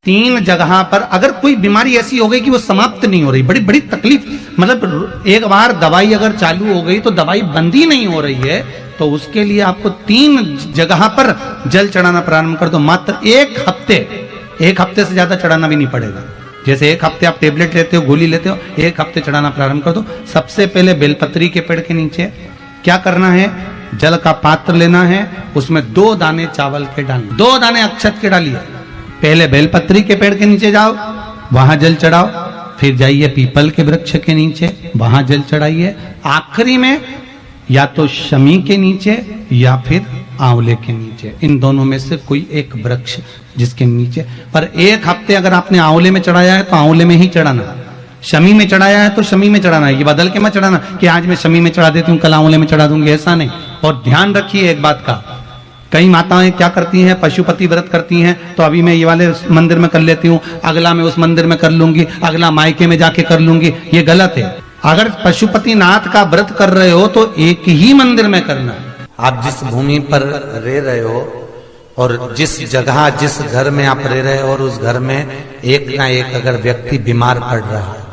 3 जगह पर अगर कोई बीमारी ऐसी हो गई कि वो समाप्त नहीं हो रही, बड़ी बड़ी तकलीफ, मतलब एक बार दवाई अगर चालू हो गई तो दवाई बंद ही नहीं हो रही है, तो उसके लिए आपको 3 जगह पर जल चढ़ाना प्रारंभ कर दो। मात्र 1 हफ्ते से ज्यादा चढ़ाना भी नहीं पड़ेगा। जैसे 1 हफ्ते आप टेबलेट लेते हो, गोली लेते हो, 1 हफ्ते चढ़ाना प्रारंभ कर दो। सबसे पहले बेलपत्री के पेड़ के नीचे क्या करना है, जल का पात्र लेना है, उसमें 2 दाने चावल के डालने, 2 दाने अक्षत के डालिए। पहले बेलपत्री के पेड़ के नीचे जाओ, वहां जल चढ़ाओ, फिर जाइए पीपल के वृक्ष के नीचे, वहां जल चढ़ाइए, आखिरी में या तो शमी के नीचे या फिर आंवले के नीचे, इन दोनों में से कोई एक वृक्ष जिसके नीचे। पर 1 हफ्ते अगर आपने आंवले में चढ़ाया है तो आंवले में ही चढ़ाना, शमी में चढ़ाया है तो शमी में चढ़ाना है। ये बदल के मत चढ़ाना कि आज मैं शमी में चढ़ा देती हूँ कल आंवले में चढ़ा दूंगी, ऐसा नहीं। और ध्यान रखिए एक बात का, कई माताएं क्या करती हैं, पशुपति व्रत करती हैं, तो अभी मैं ये वाले मंदिर में कर लेती हूँ, अगला मैं उस मंदिर में कर लूंगी, अगला मायके में जाके कर लूंगी, ये गलत है। अगर पशुपति नाथ का व्रत कर रहे हो तो एक ही मंदिर में करना है। आप जिस भूमि पर रह रहे हो और जिस जगह जिस घर में आप रह रहे हो और उस घर में एक ना एक अगर व्यक्ति बीमार पड़ रहा है,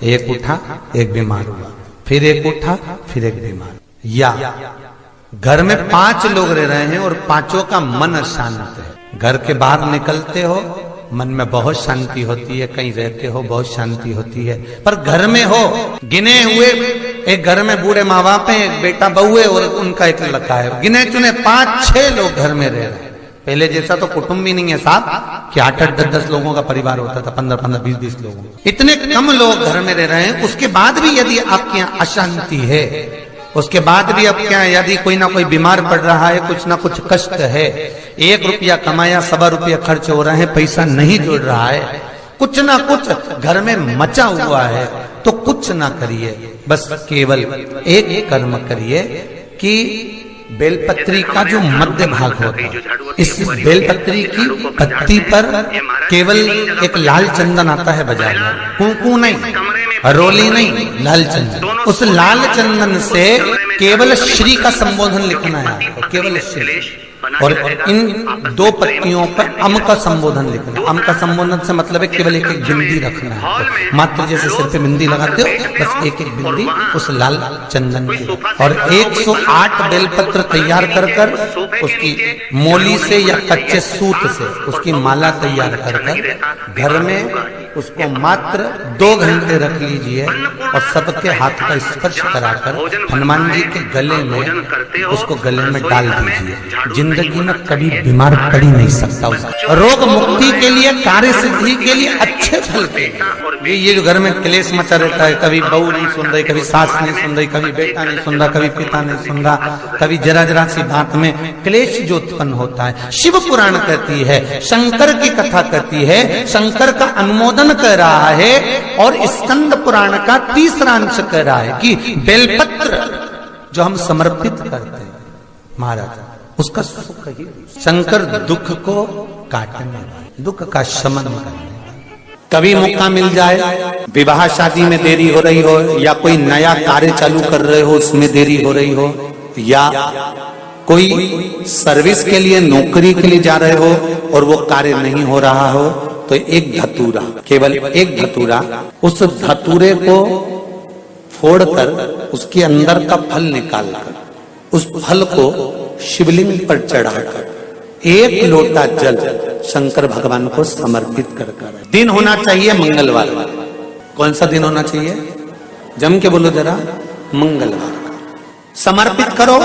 एक उठा एक बीमार हुआ, फिर एक उठा फिर एक बीमार, या घर में 5 लोग रह रहे हैं और 5 का मन अशांत है, घर के बाहर निकलते हो मन में बहुत शांति होती है, कहीं रहते हो बहुत शांति होती है, पर घर में हो गिने हुए, एक घर में बूढ़े माँ बाप हैं, एक बेटा बहू है और उनका एक लड़का है, गिने चुने 5-6 लोग घर में रह रहे हैं। पहले जैसा तो कुटुंब भी नहीं है साहब कि 8-8, 10-10 लोगों का परिवार होता था, 15-15, 20-20 लोगों, इतने कम लोग घर में रह रहे हैं। उसके बाद भी यदि आपके यहाँ अशांति है, उसके बाद भी अब क्या, यदि कोई ना कोई बीमार पड़ रहा है, कुछ ना कुछ कष्ट है, 1 रुपया कमाया 1.25 रुपया खर्च हो रहे हैं, पैसा नहीं जुड़ रहा है, कुछ ना कुछ घर में मचा हुआ है, तो कुछ ना करिए, बस केवल एक कर्म करिए कि बेलपत्री का जो मध्य भाग होता है, इस बेलपत्री की पत्ती पर केवल एक लाल चंदन आता है बाजार में, कुंकू नहीं, रोली नहीं, लाल चंदन, उस लाल चंदन से केवल श्री का संबोधन लिखना है, केवल श्री, और इन 2 पत्तियों पर अम का संबोधन लिखना। अम का संबोधन से मतलब है केवल एक एक बिंदी रखना है, मात्र जैसे सिर पे बिंदी लगाते हो, बस एक एक बिंदी उस लाल चंदन की, और 108 बेलपत्र तैयार कर कर उसकी मोली से या कच्चे सूत से उसकी माला तैयार कर कर घर में उसको मात्र 2 घंटे रख लीजिए और सबके हाथ का स्पर्श कराकर हनुमान जी के गले में उसको गले में डाल दीजिए। जिंदगी में कभी बीमार पड़ ही नहीं सकता, उसका रोग मुक्ति के लिए, कार्य सिद्धि के लिए, अच्छे फल के लिए। ये जो घर में क्लेश मचा रहता है, कभी बहू नहीं सुन रही, कभी सास नहीं सुन रही, कभी बेटा नहीं सुन रहा, कभी पिता नहीं सुन रहा, कभी जरा जरा सी बात में क्लेश जो उत्पन्न होता है, शिव पुराण कहती है, शंकर की कथा कहती है, शंकर का अनुमोदन कह रहा है, और स्कंद पुराण का 3रा अंश कह रहा है कि बेलपत्र जो हम समर्पित करते हैं महाराज, उसका सुख ही, शंकर दुख को काटने, दुख का शमन करने। कभी मौका मिल जाए, विवाह शादी में देरी हो रही हो, या कोई नया कार्य चालू कर रहे हो उसमें देरी हो रही हो, या कोई सर्विस के लिए, नौकरी के लिए जा रहे हो और वो कार्य नहीं हो रहा हो, तो एक धतूरा, केवल एक धतूरा, उस धतूरे को फोड़कर उसके अंदर का फल निकालकर उस फल को शिवलिंग पर चढ़ाकर 1 लोटा जल शंकर भगवान को समर्पित कर, दिन होना चाहिए मंगलवार। कौन सा दिन होना चाहिए, जम के बोलो जरा, मंगलवार का समर्पित करो।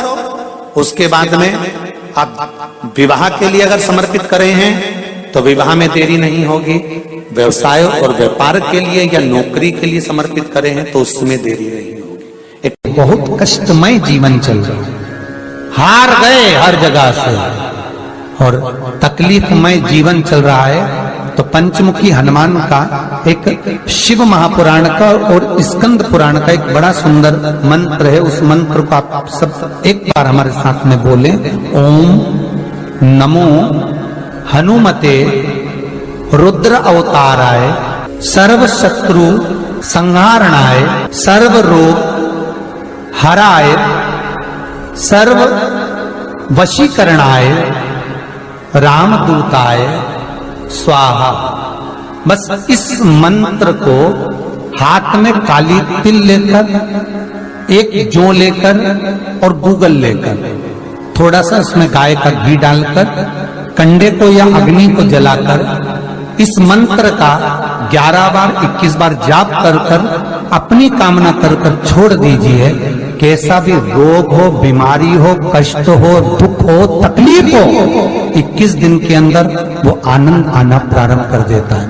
उसके बाद में आप विवाह के लिए अगर समर्पित करे हैं तो विवाह में देरी नहीं होगी, व्यवसाय और व्यापार के लिए या नौकरी के लिए समर्पित करे हैं तो उसमें देरी नहीं होगी। एक बहुत कष्टमय जीवन चल रहा है, हार गए हर जगह से और तकलीफमय जीवन चल रहा है, तो पंचमुखी हनुमान का एक शिव महापुराण का और स्कंद पुराण का एक बड़ा सुंदर मंत्र है। उस मंत्र को आप सब एक बार हमारे साथ में बोले, ओम नमो हनुमते रुद्र अवताराय सर्व शत्रु संहारणाय सर्व रोग हराय सर्व वशीकरणाय रामदूताय स्वाहा। बस इस मंत्र को हाथ में काली तिल लेकर, एक जौ लेकर और गूगल लेकर, थोड़ा सा उसमें गाय का घी डालकर, कंडे को या अग्नि को जलाकर इस मंत्र का 11 बार 21 बार जाप कर कर अपनी कामना कर कर छोड़ दीजिए। कैसा भी रोग हो, बीमारी हो, कष्ट हो, दुख हो, तकलीफ हो, 21 दिन के अंदर वो आनंद आना प्रारंभ कर देता है।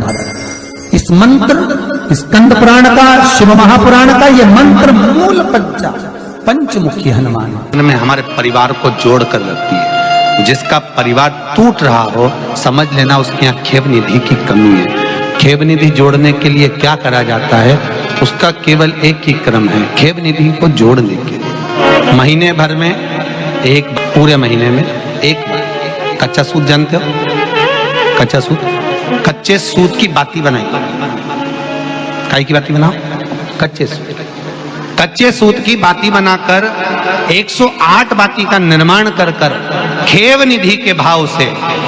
इस मंत्र, स्कंद पुराण का, शिव महापुराण का ये मंत्र मूल पंचमुखी हनुमान में हमारे परिवार को जोड़ कर रखती है। जिसका परिवार टूट रहा हो, समझ लेना उसके यहाँ खेव निधि की कमी है। खेव निधि जोड़ने के लिए क्या करा जाता है, उसका केवल एक ही क्रम है, खेव निधि को जोड़ने के लिए महीने भर में एक, पूरे महीने में एक कच्चा सूत, जानते हो कच्चा सूत, कच्चे सूत की बाती बनाई। काय की बाती बनाओ? कच्चे सूत की बाती बनाकर 108 बाती का निर्माण कर कर खेव निधि के भाव से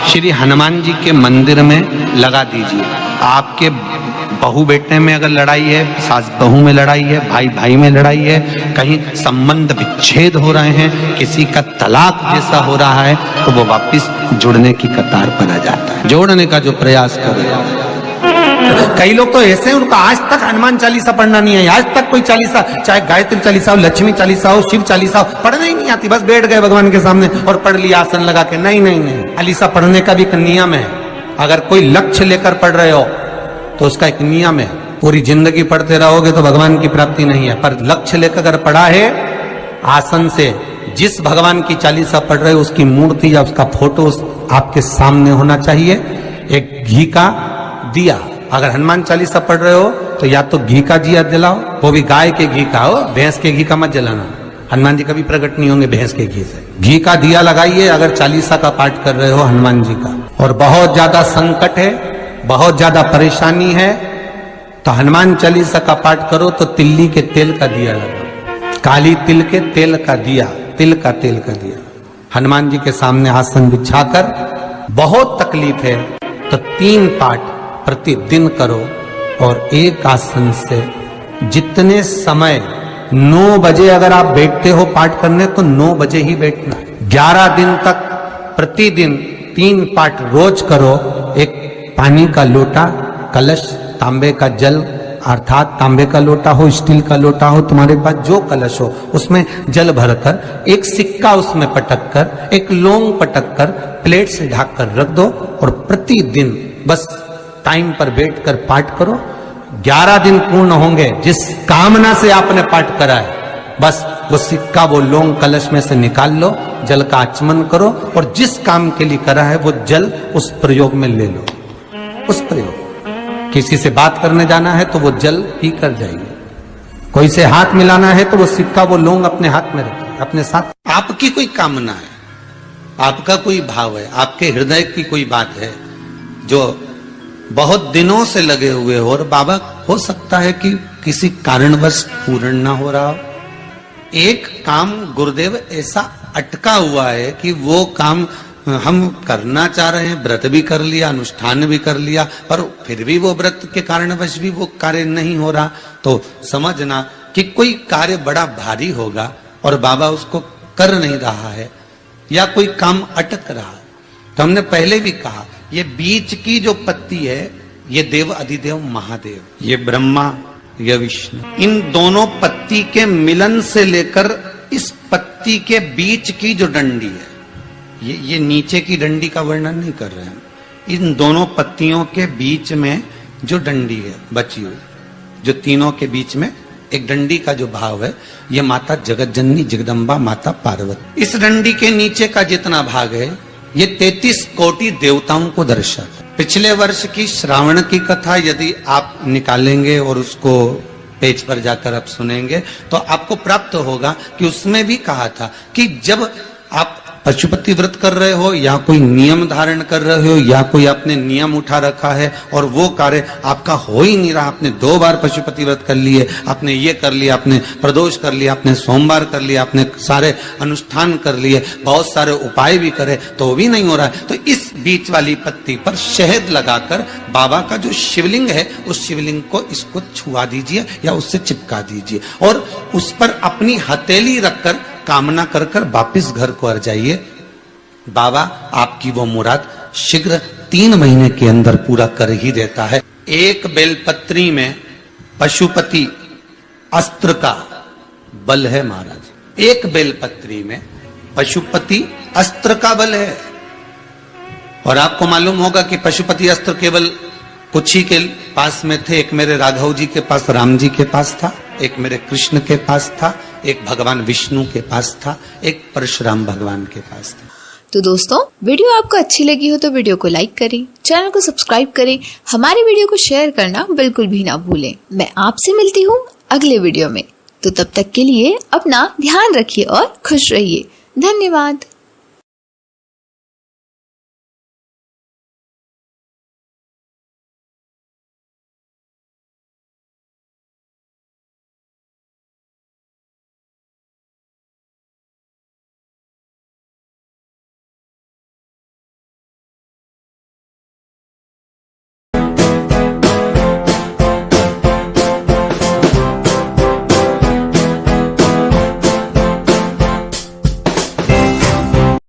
श्री हनुमान जी के मंदिर में लगा दीजिए। आपके बहू बेटे में अगर लड़ाई है, सास बहू में लड़ाई है, भाई भाई में लड़ाई है, कहीं संबंध विच्छेद हो रहे हैं, किसी का तलाक जैसा हो रहा है, तो वो वापस जुड़ने की कतार पर आ जाता है। जोड़ने का जो प्रयास करे। कई लोग तो ऐसे हैं, उनका आज तक हनुमान चालीसा पढ़ना नहीं है, आज तक कोई चालीसा, चाहे गायत्री चालीसा हो, लक्ष्मी चालीसा हो, शिव चालीसा हो, पढ़ना ही नहीं आती। बस बैठ गए भगवान के सामने और पढ़ लिया आसन लगा के। नहीं नहीं नहीं, चालीसा पढ़ने का भी एक नियम है। अगर कोई लक्ष्य लेकर पढ़ रहे हो तो उसका एक नियम है। पूरी जिंदगी पढ़ते रहोगे तो भगवान की प्राप्ति नहीं है, पर लक्ष्य लेकर अगर पढ़ा है आसन से, जिस भगवान की चालीसा पढ़ रहे हो उसकी मूर्ति या उसका फोटो आपके सामने होना चाहिए। एक घी का दिया, अगर हनुमान चालीसा पढ़ रहे हो तो या तो घी का दिया जलाओ, वो भी गाय के घी का हो, भैंस के घी का मत जलाना। हनुमान जी कभी प्रकट नहीं होंगे भैंस के घी से। घी का दिया लगाइए अगर चालीसा का पाठ कर रहे हो हनुमान जी का। और बहुत ज्यादा संकट है, बहुत ज्यादा परेशानी है, तो हनुमान चालीसा का पाठ करो तो तिल्ली के तेल का दिया लगाओ, काली तिल के तेल का दिया, तिल का तेल का दिया हनुमान जी के सामने आसन बिछाकर। बहुत तकलीफ है तो 3 पाठ प्रतिदिन करो और एक आसन से जितने समय 9 बजे अगर आप बैठते हो पाठ करने तो 9 बजे ही बैठना। 11 दिन तक प्रतिदिन 3 पाठ रोज करो। एक पानी का लोटा, कलश, तांबे का जल, अर्थात तांबे का लोटा हो, स्टील का लोटा हो, तुम्हारे पास जो कलश हो उसमें जल भरकर, एक सिक्का उसमें पटक कर, एक लौंग पटक कर प्लेट से ढक कर रख दो और प्रतिदिन बस टाइम पर बैठकर पाठ करो। 11 दिन पूर्ण होंगे, जिस कामना से आपने पाठ करा है बस वो सिक्का, वो लौंग कलश में से निकाल लो, जल का आचमन करो और जिस काम के लिए करा है वो जल उस प्रयोग में ले लो। उस प्रयोग, किसी से बात करने जाना है तो वो जल पी कर जाइए, कोई से हाथ मिलाना है तो वो सिक्का, वो लौंग अपने हाथ में रखिए अपने साथ। आपकी कोई कामना है, आपका कोई भाव है, आपके हृदय की कोई बात है जो बहुत दिनों से लगे हुए हो और बाबा हो सकता है कि किसी कारणवश पूर्ण ना हो रहा हो। एक काम गुरुदेव ऐसा अटका हुआ है कि वो काम हम करना चाह रहे हैं, व्रत भी कर लिया, अनुष्ठान भी कर लिया, पर फिर भी वो व्रत के कारणवश भी वो कार्य नहीं हो रहा, तो समझना कि कोई कार्य बड़ा भारी होगा और बाबा उसको कर नहीं रहा है या कोई काम अटक रहा है। तो हमने पहले भी कहा, ये बीच की जो पत्ती है ये देव अधिदेव महादेव, ये ब्रह्मा, ये विष्णु, इन दोनों पत्ती के मिलन से लेकर इस पत्ती के बीच की जो डंडी है, ये नीचे की डंडी का वर्णन नहीं कर रहे हैं, इन दोनों पत्तियों के बीच में जो डंडी है बची हुई, जो तीनों के बीच में एक डंडी का जो भाव है, ये माता जगत जननी जगदम्बा माता पार्वती। इस डंडी के नीचे का जितना भाग है ये 33 कोटि देवताओं को दर्शाता। पिछले वर्ष की श्रावण की कथा यदि आप निकालेंगे और उसको पेज पर जाकर आप सुनेंगे तो आपको प्राप्त होगा कि उसमें भी कहा था कि जब आप पशुपति व्रत कर रहे हो या कोई नियम धारण कर रहे हो या कोई आपने नियम उठा रखा है और वो कार्य आपका हो ही नहीं रहा, आपने 2 बार पशुपति व्रत कर लिए, आपने ये कर लिया, आपने प्रदोष कर लिया, आपने सोमवार कर लिया, आपने सारे अनुष्ठान कर लिए, बहुत सारे उपाय भी करे तो भी नहीं हो रहा है, तो इस बीच वाली पत्ती पर शहद लगाकर बाबा का जो शिवलिंग है उस शिवलिंग को इसको छुआ दीजिए या उससे चिपका दीजिए और उस पर अपनी हथेली रखकर कामना कर कर वापिस घर को आ जाइए। बाबा आपकी वो मुराद शीघ्र 3 महीने के अंदर पूरा कर ही देता है। एक बेलपत्री में पशुपति अस्त्र का बल है महाराज, एक बेलपत्री में पशुपति अस्त्र का बल है। और आपको मालूम होगा कि पशुपति अस्त्र केवल कुछ ही के पास में थे, एक मेरे राघव जी के पास, राम जी के पास था, एक मेरे कृष्ण के पास था, एक भगवान विष्णु के पास था, एक परशुराम भगवान के पास था। तो दोस्तों, वीडियो आपको अच्छी लगी हो तो वीडियो को लाइक करें, चैनल को सब्सक्राइब करें, हमारी वीडियो को शेयर करना बिल्कुल भी ना भूलें। मैं आपसे मिलती हूँ अगले वीडियो में, तो तब तक के लिए अपना ध्यान रखिए और खुश रहिए। धन्यवाद।